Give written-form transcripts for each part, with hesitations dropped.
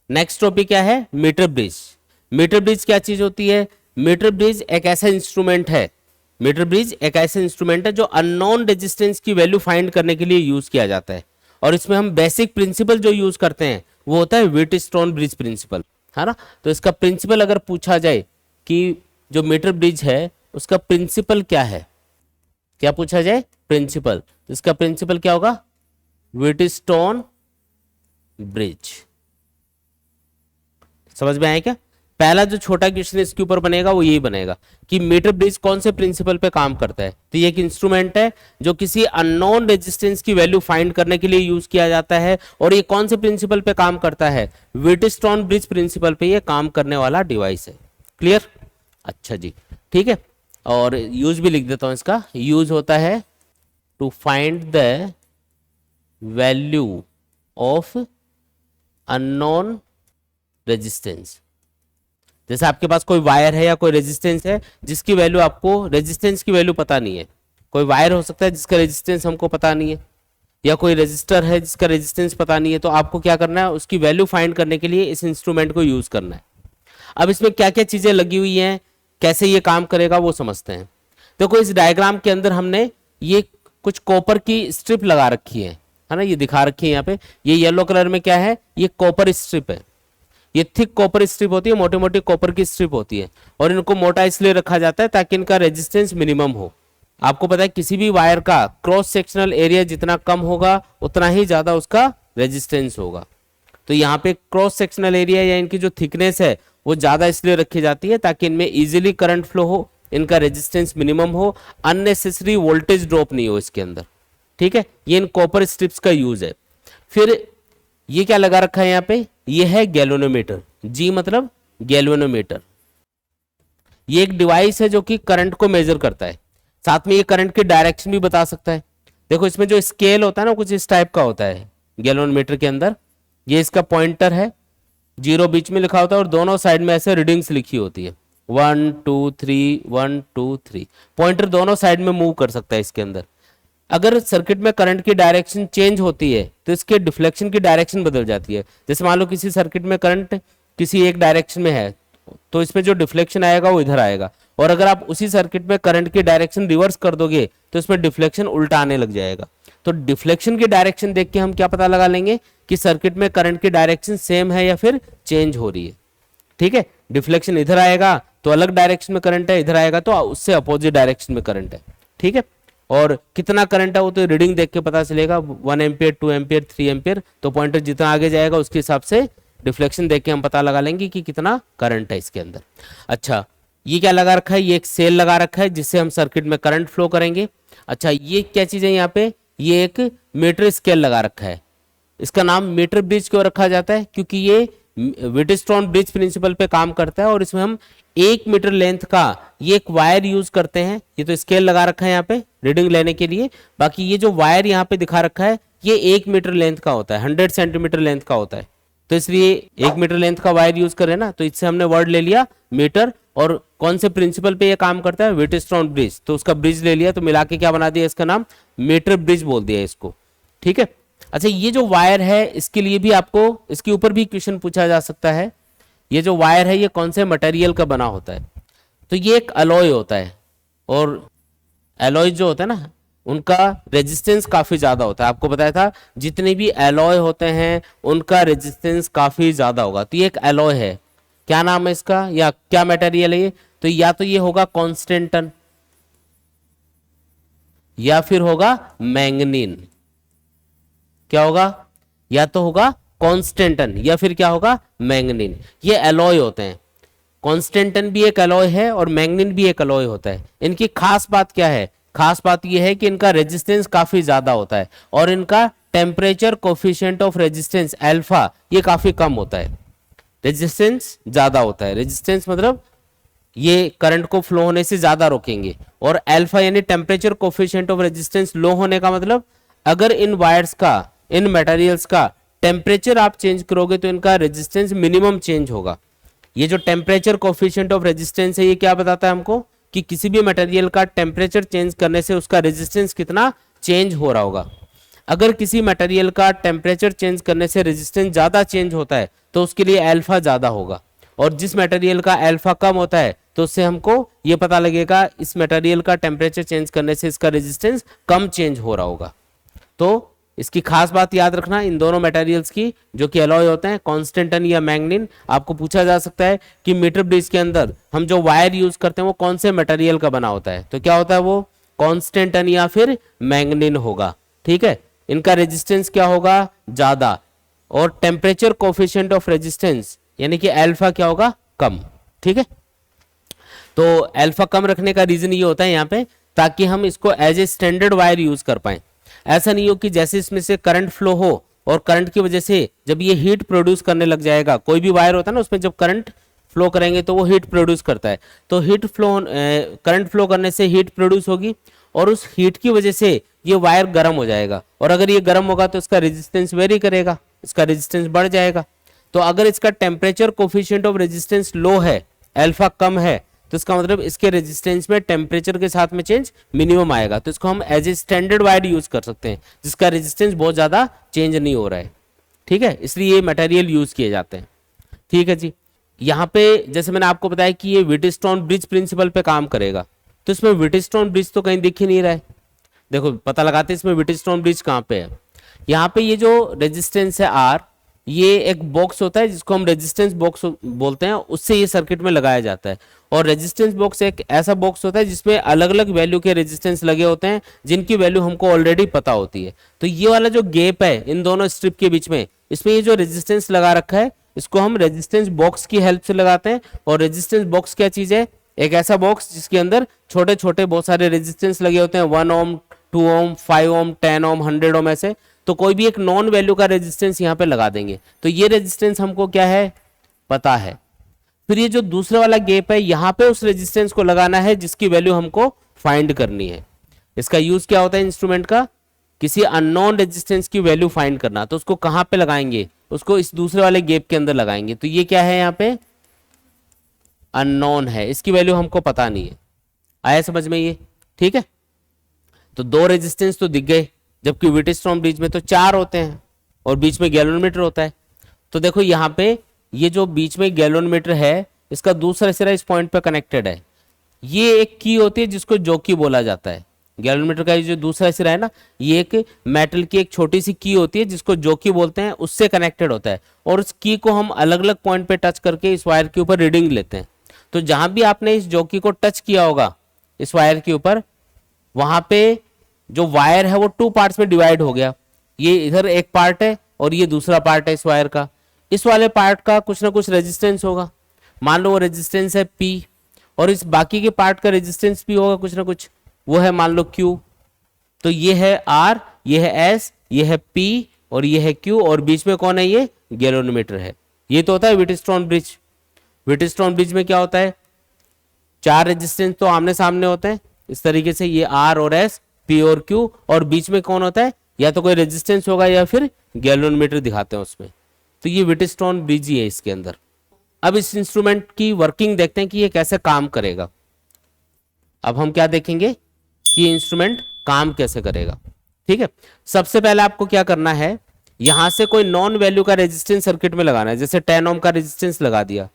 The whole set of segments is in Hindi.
नेक्स्ट टॉपिक क्या है, मीटर ब्रिज। मीटर ब्रिज क्या चीज होती है? मीटर ब्रिज एक ऐसा इंस्ट्रूमेंट है, मीटर ब्रिज एक ऐसा इंस्ट्रूमेंट है जो अननोन रेजिस्टेंस की वैल्यू फाइंड करने के लिए यूज किया जाता है। और इसमें हम बेसिक प्रिंसिपल जो यूज करते हैं वो होता है व्हीटस्टोन ब्रिज प्रिंसिपल, है ना। तो इसका प्रिंसिपल अगर पूछा जाए कि जो मीटर ब्रिज है उसका प्रिंसिपल क्या है, क्या पूछा जाए प्रिंसिपल, तो इसका प्रिंसिपल क्या होगा, व्हीटस्टोन ब्रिज। समझ में आया क्या? पहला जो छोटा क्वेश्चन इसके ऊपर बनेगा वो यही बनेगा कि मीटर ब्रिज कौन से प्रिंसिपल पे काम करता है। तो ये एक इंस्ट्रूमेंट है जो किसी अननोन रेजिस्टेंस की वैल्यू फाइंड करने के लिए यूज किया जाता है। और ये कौन से प्रिंसिपल पे काम करता है, व्हीटस्टोन ब्रिज प्रिंसिपल पे ये काम करने वाला डिवाइस है। क्लियर? अच्छा जी, ठीक है। और यूज भी लिख देता हूं इसका, यूज होता है to find the value of unknown resistance. जैसे आपके पास कोई वायर है या कोई रेजिस्टेंस है जिसकी वैल्यू आपको, रेजिस्टेंस की वैल्यू पता नहीं है। कोई वायर हो सकता है जिसका रेजिस्टेंस हमको पता नहीं है, या कोई रेजिस्टर है जिसका रेजिस्टेंस पता नहीं है। तो आपको क्या करना है, उसकी वैल्यू फाइंड करने के लिए इस इंस्ट्रूमेंट को यूज करना है। अब इसमें क्या क्या चीजें लगी हुई हैं, कैसे ये काम करेगा वो समझते हैं। देखो इस डायग्राम के अंदर हमने ये कुछ कॉपर की स्ट्रिप लगा रखी है ना, ये दिखा रखी है यहाँ पे। ये येलो कलर में क्या है, ये कॉपर स्ट्रिप है। ये थिक कॉपर स्ट्रिप होती है, मोटी मोटी कॉपर की स्ट्रिप होती है। और इनको मोटा इसलिए रखा जाता है ताकि इनका रेजिस्टेंस मिनिमम हो। आपको पता है किसी भी वायर का क्रॉस सेक्शनल एरिया जितना कम होगा उतना ही ज्यादा उसका रेजिस्टेंस होगा। तो यहाँ पे क्रॉस सेक्शनल एरिया या इनकी जो थिकनेस है वो ज्यादा इसलिए रखी जाती है ताकि इनमें इजीली करंट फ्लो हो, इनका रेजिस्टेंस मिनिमम हो, अननेसेसरी वोल्टेज ड्रॉप नहीं हो इसके अंदर। ठीक है, ये इन कॉपर स्ट्रिप्स का यूज है। फिर ये क्या लगा रखा है यहाँ पे, ये है गैल्वेनोमीटर। जी मतलब गैल्वेनोमीटर। ये एक डिवाइस है जो कि करंट को मेजर करता है, साथ में ये करंट की डायरेक्शन भी बता सकता है। देखो इसमें जो स्केल होता है ना कुछ इस टाइप का होता है गैल्वेनोमीटर के अंदर। ये इसका पॉइंटर है, 0 बीच में लिखा होता है और दोनों साइड में ऐसे रीडिंग्स लिखी होती है, 1 2 3 1 2 3। पॉइंटर दोनों साइड में मूव कर सकता है इसके अंदर। अगर सर्किट में करंट की डायरेक्शन चेंज होती है तो इसके डिफ्लेक्शन की डायरेक्शन बदल जाती है। जैसे मान लो किसी सर्किट में करंट किसी एक डायरेक्शन में है तो इसमें जो डिफ्लेक्शन आएगा वो इधर आएगा। और अगर आप उसी सर्किट में करंट की डायरेक्शन रिवर्स कर दोगे तो इसमें डिफ्लेक्शन उल्टा आने लग जाएगा। तो डिफ्लेक्शन की डायरेक्शन देख के हम क्या पता लगा लेंगे कि सर्किट में करंट की डायरेक्शन सेम है या फिर चेंज हो रही है। ठीक है, डिफ्लेक्शन इधर आएगा तो अलग डायरेक्शन में करंट है, इधर आएगा तो उससे अपोजिट डायरेक्शन में करंट है। ठीक है, और कितना करंट है वो तो रीडिंग देख के पता चलेगा, 1 एम्पियर 2 एम्पियर 3 एम्पियर। तो पॉइंटर जितना आगे जाएगा उसके हिसाब से डिफ्लेक्शन देख के हम पता लगा लेंगे कि कितना करंट है इसके अंदर। अच्छा, ये क्या लगा रखा है, ये एक सेल लगा रखा है जिससे हम सर्किट में करंट फ्लो करेंगे। अच्छा, ये क्या चीज है यहाँ पे, ये एक मीटर स्केल लगा रखा है। इसका नाम मीटर ब्रिज क्यों रखा जाता है, क्योंकि ये व्हीटस्टोन ब्रिज प्रिंसिपल पे काम करता है और इसमें हम 1 मीटर लेंथ का ये एक वायर यूज करते हैं। ये तो स्केल लगा रखा है यहाँ पे रीडिंग लेने के लिए, बाकी ये जो वायर यहाँ पे दिखा रखा है ये 1 मीटर लेंथ का होता है, 100 सेंटीमीटर लेंथ का होता है। तो इसलिए 1 मीटर लेंथ का वायर यूज करें ना, तो इससे हमने वर्ड ले लिया मीटर। और कौन से प्रिंसिपल पे ये काम करता है, व्हीटस्टोन ब्रिज, तो उसका ब्रिज ले लिया, तो मिला के क्या बना दिया, इसका नाम मीटर ब्रिज बोल दिया इसको। ठीक है, अच्छा ये जो वायर है इसके लिए भी आपको इसके ऊपर भी क्वेश्चन पूछा जा सकता है। ये जो वायर है ये कौन से मटेरियल का बना होता है, तो ये एक अलॉय होता है। और अलॉय जो होता है ना उनका रेजिस्टेंस काफी ज्यादा होता है। आपको बताया था जितने भी अलॉय होते हैं उनका रेजिस्टेंस काफी ज्यादा होगा। तो ये एक अलॉय है, क्या नाम है इसका या क्या मटेरियल है ये, तो या तो ये होगा कॉन्स्टेंटन या फिर होगा मैंगनीन। क्या होगा, या तो होगा कॉन्स्टेंटन या फिर क्या होगा मैंगनीन। ये अलॉय होते हैं, कॉन्स्टेंटन भी एक अलॉय है और मैंगनीन भी एक अलॉय होता है। इनकी खास बात क्या है, खास बात यह है कि इनका रेजिस्टेंस काफी ज्यादा होता है और इनका temperature coefficient of resistance alpha ये काफी कम होता है। रेजिस्टेंस ज्यादा होता है, रेजिस्टेंस मतलब ये करंट को फ्लो होने से ज्यादा रोकेंगे। और अल्फा यानी टेम्परेचर कोफिशिएंट ऑफ रेजिस्टेंस लो होने का मतलब अगर इन वायर्स का, इन मटेरियल्स का टेम्परेचर आप चेंज करोगे तो इनका रेजिस्टेंस मिनिमम चेंज होगा। ये जो टेम्परेचर कोफिशिएंट ऑफ रेजिस्टेंस है ये क्या बताता है हमको कि किसी भी मटेरियल का टेम्परेचर चेंज करने से उसका रेजिस्टेंस कितना चेंज हो रहा होगा। अगर किसी मटेरियल का टेम्परेचर चेंज करने से रेजिस्टेंस ज्यादा चेंज होता है तो उसके लिए अल्फा ज्यादा होगा, और जिस मटेरियल का अल्फा कम होता है तो उससे हमको ये पता लगेगा इस मटेरियल का टेम्परेचर चेंज करने से इसका रेजिस्टेंस कम चेंज हो रहा होगा। तो इसकी खास बात याद रखना इन दोनों मटेरियल्स की, जो कि एलॉय होते हैं, कांस्टेंटन या मैग्नीन। आपको पूछा जा सकता है कि मीटर ब्रिज के अंदर हम जो वायर यूज करते हैं वो कौन से मटेरियल का बना होता है, तो क्या होता है वो कांस्टेंटन या फिर मैग्नीन होगा। ठीक है, इनका रेजिस्टेंस क्या होगा, ज्यादा, और टेम्परेचर कोफिशिएंट ऑफ रेजिस्टेंस यानी कि अल्फा क्या होगा, कम। ठीक है, तो अल्फा कम रखने का रीजन ये होता है यहाँ पे ताकि हम इसको as a standard wire use कर पाए। ऐसा नहीं हो कि जैसे इसमें से करंट फ्लो हो और करंट की वजह से जब ये हीट प्रोड्यूस करने लग जाएगा, कोई भी वायर होता है ना उसमें जब करंट फ्लो करेंगे तो वो हीट प्रोड्यूस करता है, तो हीट फ्लो करंट फ्लो करने से हीट प्रोड्यूस होगी और उस हीट की वजह से ये वायर गर्म हो जाएगा, और अगर ये गर्म होगा तो इसका रेजिस्टेंस वेरी करेगा, इसका रेजिस्टेंस बढ़ जाएगा। तो अगर इसका टेम्परेचर कोफिशिएंट ऑफ रेजिस्टेंस लो है, अल्फा कम है, तो इसका मतलब इसके रेजिस्टेंस में टेम्परेचर के साथ में चेंज मिनिमम आएगा, तो इसको हम as a standard wire use कर सकते हैं जिसका रेजिस्टेंस बहुत ज्यादा चेंज नहीं हो रहा है। ठीक है, इसलिए ये मटेरियल यूज किए जाते हैं। ठीक है जी, यहाँ पे जैसे मैंने आपको बताया कि ये व्हिटस्टोन ब्रिज प्रिंसिपल पे काम करेगा, तो इसमें व्हिटस्टोन ब्रिज तो कहीं दिख ही नहीं रहा है। देखो पता लगाते हैं इसमें व्हिटस्टोन ब्रिज कहाँ पे है। यहाँ पे ये जो रेजिस्टेंस है आर, ये एक बॉक्स होता है जिसको हम रेजिस्टेंस बॉक्स बोलते हैं, उससे ये सर्किट में लगाया जाता है। और रेजिस्टेंस बॉक्स एक ऐसा बॉक्स होता है जिसमें अलग अलग वैल्यू के रेजिस्टेंस लगे होते हैं जिनकी वैल्यू हमको ऑलरेडी पता होती है। तो ये वाला जो गैप है इन दोनों स्ट्रिप के बीच में, इसमें ये जो रेजिस्टेंस लगा रखा है इसको हम रेजिस्टेंस बॉक्स की हेल्प से लगाते हैं। और रेजिस्टेंस बॉक्स क्या चीज है, एक ऐसा बॉक्स जिसके अंदर छोटे छोटे बहुत सारे रेजिस्टेंस लगे होते हैं, 1 ओम, 2 ओम, 5 ओम, 10 ओम, 100 ओम, ऐसे। तो कोई भी एक नॉन वैल्यू का रेजिस्टेंस यहाँ पे लगा देंगे, तो ये रेजिस्टेंस हमको क्या है, पता है। फिर ये जो दूसरा वाला गैप है यहाँ पे उस रेजिस्टेंस को लगाना है जिसकी वैल्यू हमको फाइंड करनी है। इसका यूज क्या होता है इंस्ट्रूमेंट का, किसी अननोन रेजिस्टेंस की वैल्यू फाइंड करना। तो उसको कहाँ पे लगाएंगे, उसको इस दूसरे वाले गैप के अंदर लगाएंगे। तो ये क्या है, यहाँ पे अननोन है, इसकी वैल्यू हमको पता नहीं है। आया समझ में ये? ठीक है, तो दो रेजिस्टेंस तो दिख गए, जबकि व्हिटस्टोन ब्रिज में तो 4 होते हैं और बीच में गैलोनमीटर होता है। तो देखो यहाँ पे ये जो बीच में गैलोनमीटर है इसका दूसरा सिरा इस पॉइंट पे कनेक्टेड है। ये एक की होती है जिसको जॉकी बोला जाता है। गैलोनमीटर का ये जो दूसरा सिरा है ना, ये एक मेटल की एक छोटी सी की होती है जिसको जॉकी बोलते हैं, उससे कनेक्टेड होता है। और उस की को हम अलग अलग पॉइंट पे टच करके इस वायर के ऊपर रीडिंग लेते हैं। तो जहां भी आपने इस जॉकी को टच किया होगा इस वायर के ऊपर, वहां पे जो वायर है वो 2 पार्ट्स में डिवाइड हो गया। ये इधर एक पार्ट है और ये दूसरा पार्ट है इस वायर का। इस वाले पार्ट का कुछ ना कुछ रेजिस्टेंस होगा, मान लो वो रेजिस्टेंस है P, और इस बाकी के पार्ट का रेजिस्टेंस भी होगा कुछ ना कुछ, वो है मान लो Q। तो ये है R, ये है S, ये है P और ये है Q, और बीच में कौन है, ये गैलोनमीटर है। ये तो होता है व्हिटस्टोन ब्रिज। व्हिटस्टोन ब्रिज में क्या होता है, 4 रेजिस्टेंस तो आमने सामने होते हैं इस तरीके से, ये R और S, P और Q, और बीच में कौन होता है, या तो कोई रेजिस्टेंस होगा या फिर गैलोनमीटर दिखाते हैं उसमें। तो ये व्हिटस्टोन ब्रिज ही है इसके अंदर। अब इस इंस्ट्रूमेंट की वर्किंग देखते हैं कि ये कैसे काम करेगा। अब हम क्या देखेंगे कि ये इंस्ट्रूमेंट काम कैसे करेगा। ठीक है, सबसे पहले आपको क्या करना है, यहां से कोई नॉन वैल्यू का रेजिस्टेंस सर्किट में लगाना है। जैसे 10 ओम का रेजिस्टेंस लगा दिया,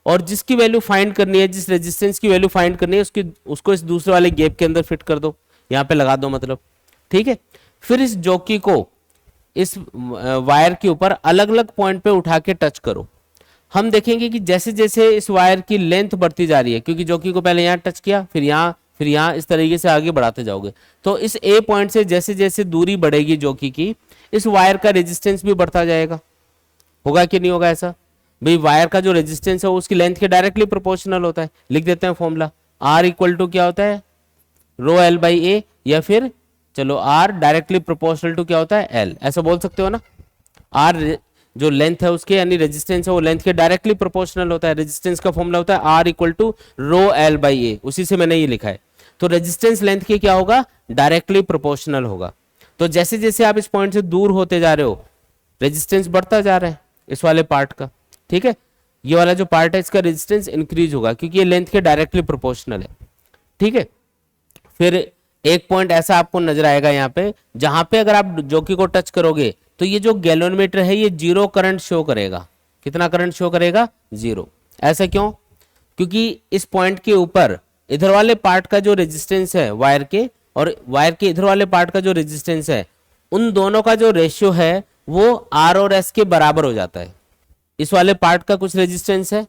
और जिसकी वैल्यू फाइंड करनी है, जिस रेजिस्टेंस की वैल्यू फाइंड करनी है, उसको इस दूसरे वाले गैप के अंदर फिट कर दो, यहाँ पे लगा दो मतलब। ठीक है, फिर इस जॉकी को इस वायर के ऊपर अलग अलग पॉइंट पे उठा के टच करो। हम देखेंगे कि जैसे जैसे इस वायर की लेंथ बढ़ती जा रही है, क्योंकि जॉकी को पहले यहाँ टच किया, फिर यहाँ, इस तरीके से आगे बढ़ाते जाओगे, तो इस ए पॉइंट से जैसे जैसे दूरी बढ़ेगी जॉकी की, इस वायर का रेजिस्टेंस भी बढ़ता जाएगा। होगा कि नहीं होगा ऐसा? भाई वायर का जो रेजिस्टेंस है वो उसकी लेंथ के डायरेक्टली प्रोपोर्शनल होता है। लिख देते हैं फॉर्मूला, R इक्वल टू क्या होता है, रो L बाई ए, या फिर चलो R डायरेक्टली प्रोपोर्शनल टू क्या होता है, L, ऐसा बोल सकते हो ना। R जो लेंथ है उसके यानी रेजिस्टेंस है वो लेंथ के डायरेक्टली प्रोपोर्शनल होता है। रेजिस्टेंस का फॉर्मूला होता है R equal to rho L by A, उसी से मैंने ये लिखा है। तो रेजिस्टेंस लेंथ के क्या होगा, डायरेक्टली प्रोपोर्शनल होगा। तो जैसे जैसे आप इस पॉइंट से दूर होते जा रहे हो, रेजिस्टेंस बढ़ता जा रहा है इस वाले पार्ट का। ठीक है, ये वाला जो पार्ट है इसका रेजिस्टेंस इंक्रीज होगा क्योंकि ये लेंथ के डायरेक्टली प्रोपोर्शनल है। ठीक है, फिर एक पॉइंट ऐसा आपको नजर आएगा यहाँ पे, जहां पे अगर आप जॉकी को टच करोगे तो ये जो गैल्वेनोमीटर है ये जीरो करंट शो करेगा। कितना करंट शो करेगा? जीरो। ऐसा क्यों? क्योंकि इस पॉइंट के ऊपर इधर वाले पार्ट का जो रेजिस्टेंस है वायर के, और वायर के इधर वाले पार्ट का जो रेजिस्टेंस है, उन दोनों का जो रेशियो है वो आर और एस के बराबर हो जाता है। इस वाले पार्ट का कुछ रेजिस्टेंस है,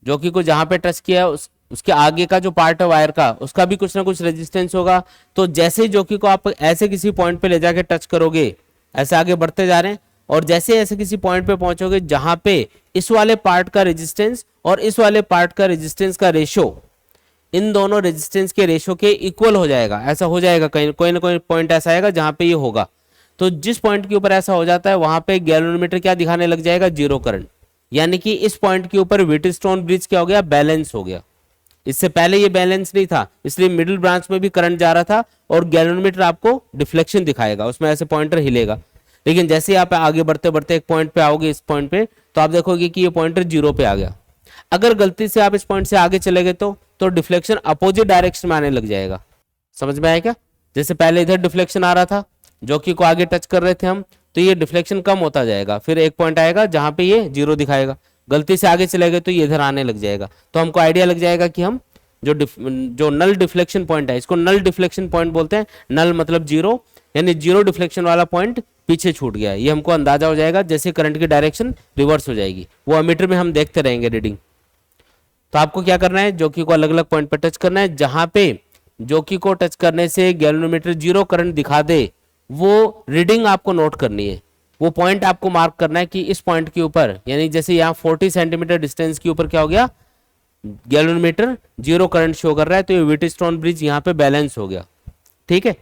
जॉकी को जहां पे टच किया उसके आगे का जो पार्ट है वायर का, उसका भी कुछ ना कुछ रेजिस्टेंस होगा। तो जैसे ही जॉकी को आप ऐसे किसी पॉइंट पे ले जाके टच करोगे, ऐसे आगे बढ़ते जा रहे हैं, और जैसे ऐसे किसी पॉइंट पे पहुंचोगे जहां पे इस वाले पार्ट का रेजिस्टेंस और इस वाले पार्ट का रेजिस्टेंस का रेशो, इन दोनों रेजिस्टेंस के रेशो के इक्वल हो जाएगा। ऐसा हो जाएगा, कहीं कोई ना कोई पॉइंट ऐसा आएगा जहां पे ये होगा। तो जिस पॉइंट के ऊपर ऐसा हो जाता है वहां पे गैल्वेनोमीटर क्या दिखाने लग जाएगा? Zero current. यानी कि इस पॉइंट के ऊपर व्हीटस्टोन ब्रिज क्या हो गया? बैलेंस हो गया। इससे पहले ये बैलेंस नहीं था, इसलिए मिडिल ब्रांच में भी करंट जा रहा था और गैल्वेनोमीटर आपको डिफ्लेक्शन दिखाएगा, उसमें ऐसे पॉइंटर हिलेगा। लेकिन जैसे आप आगे बढ़ते बढ़ते एक पॉइंट पे आओगे, इस पॉइंट पे, तो आप देखोगे कि ये पॉइंटर जीरो पे आ गया। अगर गलती से आप इस पॉइंट से आगे चले गए तो डिफ्लेक्शन अपोजिट डायरेक्शन में आने लग जाएगा। समझ में आया क्या? जैसे पहले इधर डिफ्लेक्शन आ रहा था, जॉकी को आगे टच कर रहे थे हम, तो ये डिफ्लेक्शन कम होता जाएगा, फिर एक पॉइंट आएगा जहां पे ये जीरो दिखाएगा। गलती से आगे चले गए तो ये इधर आने लग जाएगा। तो हमको आइडिया लग जाएगा कि हम जो नल डिफ्लेक्शन पॉइंट है, इसको नल डिफ्लेक्शन पॉइंट बोलते हैं। नल मतलब जीरो, यानी जीरो डिफ्लेक्शन वाला पॉइंट पीछे छूट गया है। ये हमको अंदाजा हो जाएगा जैसे करंट की डायरेक्शन रिवर्स हो जाएगी। वो अमीटर में हम देखते रहेंगे रीडिंग। तो आपको क्या करना है? जॉकी को अलग अलग पॉइंट पर टच करना है, जहां पे जॉकी को टच करने से गैल्वेनोमीटर जीरो करंट दिखा दे, वो रीडिंग आपको नोट करनी है। वो पॉइंट आपको मार्क करना है कि इस पॉइंट के ऊपर, यानी जैसे यहाँ 40 सेंटीमीटर डिस्टेंस के ऊपर क्या हो गया? गैल्वेनोमीटर जीरो करंट शो कर रहा है, तो ये व्हीटस्टोन ब्रिज यहाँ पे बैलेंस हो गया। ठीक है,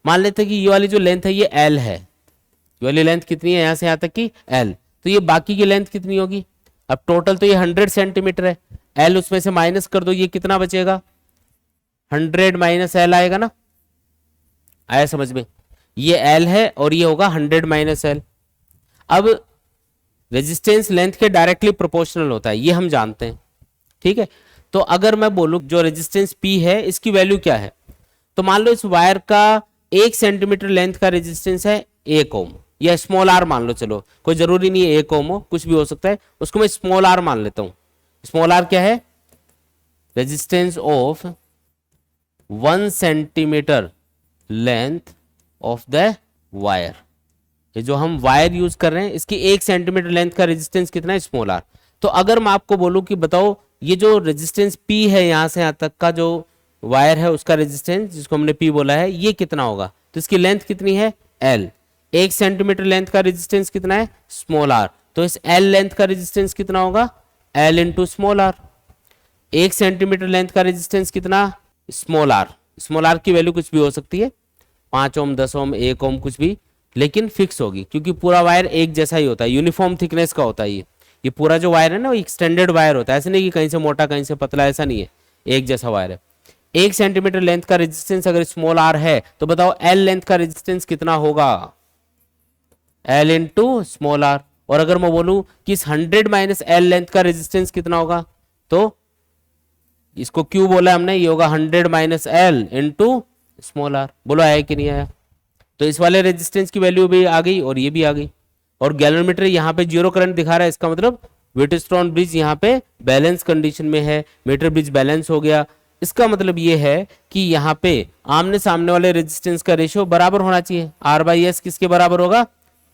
मान लेते हैं कि ये वाली जो लेंथ है ये एल है। ये वाली लेंथ कितनी है? यहाँ से यहाँ तक की एल। तो ये बाकी की लेंथ कितनी होगी? अब टोटल तो ये 100 सेंटीमीटर है, एल उसमें से माइनस कर दो, ये कितना बचेगा? 100 माइनस एल आएगा ना? आया समझ में? ये एल है और ये होगा 100 माइनस एल। अब रेजिस्टेंस लेंथ के डायरेक्टली प्रोपोर्शनल होता है, ये हम जानते हैं। ठीक है, तो अगर मैं बोलूं जो रेजिस्टेंस P है इसकी वैल्यू क्या है, तो मान लो इस वायर का 1 सेंटीमीटर लेंथ का रेजिस्टेंस है 1 ओम, या स्मॉल आर मान लो, चलो कोई जरूरी नहीं है 1 ओम हो, कुछ भी हो सकता है, उसको मैं स्मॉल आर मान लेता हूं। स्मॉल आर क्या है? Resistance of 1 centimetre length of the wire. ये जो हम वायर यूज कर रहे हैं इसकी 1 सेंटीमीटर लेंथ का रेजिस्टेंस कितना है? Small R. तो अगर मैं आपको बोलूं कि बताओ ये जो रेजिस्टेंस P है यहां से यहां तक का जो वायर है उसका रेजिस्टेंस जिसको हमने P बोला है ये कितना होगा, तो इसकी लेंथ कितनी है? L। 1 सेंटीमीटर लेंथ का रेजिस्टेंस कितना है? Small R. तो इस L लेंथ का रेजिस्टेंस कितना होगा? L into small R. 1 centimetre length का रेजिस्टेंस कितना? Small R. स्मॉल आर की वैल्यू कुछ भी हो सकती है, 5 ओम, 10 ओम, 1 ओम, कुछ भी, लेकिन फिक्स होगी क्योंकि पूरा वायर एक जैसा ही होता है, यूनिफॉर्म थिकनेस का होता है। ये पूरा जो वायर है ना वो एक्सटेंडेड वायर होता है, ऐसे नहीं कि कहीं से मोटा कहीं से पतला, ऐसा नहीं है, एक जैसा वायर है। 1 सेंटीमीटर लेंथ का रेजिस्टेंस अगर स्मॉल आर है तो बताओ एल लेंथ का रेजिस्टेंस कितना होगा? L into small R. और अगर मैं बोलूं कि इस 100 माइनस एल लेंथ का रेजिस्टेंस कितना होगा, तो इसको क्यों बोला हमने, ये होगा 100 minus L into small R. बोलो आया कि नहीं आया? तो इस वाले रेजिस्टेंस की वैल्यू भी आ गई और ये भी आ गई, और गैल्वेनोमीटर यहाँ पे जीरो करंट दिखा रहा है, इसका मतलब व्हीटस्टोन ब्रिज यहाँ पे बैलेंस कंडीशन में है, मीटर ब्रिज बैलेंस हो गया। इसका मतलब ये है कि यहाँ पे आमने सामने वाले रेजिस्टेंस का रेशियो बराबर होना चाहिए। आर बाई एस किसके बराबर होगा?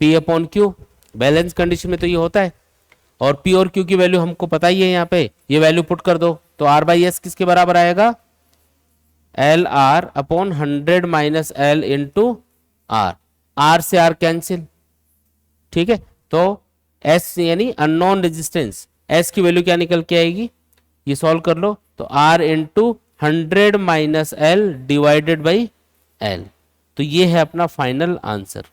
P upon Q. Balance condition में तो ये होता है, और पी और क्यू की वैल्यू हमको पता ही है, यहाँ पे ये वैल्यू पुट कर दो तो आर बाई एस किसके बराबर आएगा? L R upon 100 minus L into R. R से आर कैंसिल, ठीक है, तो एस यानी अननोन रेजिस्टेंस, एस की वैल्यू क्या निकल के आएगी, ये सॉल्व कर लो, तो R into 100 minus L divided by L. तो ये है अपना फाइनल आंसर।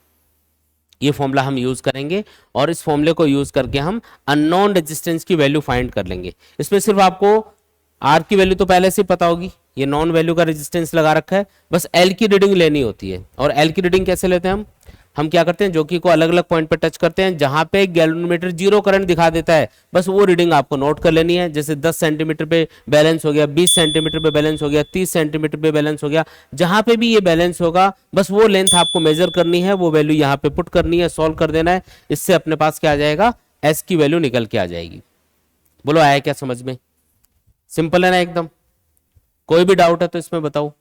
ये फॉर्मूला हम यूज करेंगे और इस फॉर्मूले को यूज करके हम अननोन रेजिस्टेंस की वैल्यू फाइंड कर लेंगे। इसमें सिर्फ आपको आर की वैल्यू तो पहले से पता होगी, ये नॉन वैल्यू का रेजिस्टेंस लगा रखा है, बस एल की रीडिंग लेनी होती है। और एल की रीडिंग कैसे लेते हैं हम? हम क्या करते हैं, जॉकी को अलग अलग पॉइंट पे टच करते हैं, जहां पे गैल्वेनोमीटर जीरो करंट दिखा देता है बस वो रीडिंग आपको नोट कर लेनी है। जैसे 10 सेंटीमीटर पे बैलेंस हो गया, 20 सेंटीमीटर पे बैलेंस हो गया, 30 सेंटीमीटर पे बैलेंस हो गया, जहां पे भी ये बैलेंस होगा बस वो लेंथ आपको मेजर करनी है, वो वैल्यू यहाँ पे पुट करनी है, सॉल्व कर देना है। इससे अपने पास क्या आ जाएगा, एस की वैल्यू निकल के आ जाएगी। बोलो आया क्या समझ में? सिंपल है ना एकदम? कोई भी डाउट है तो इसमें बताओ।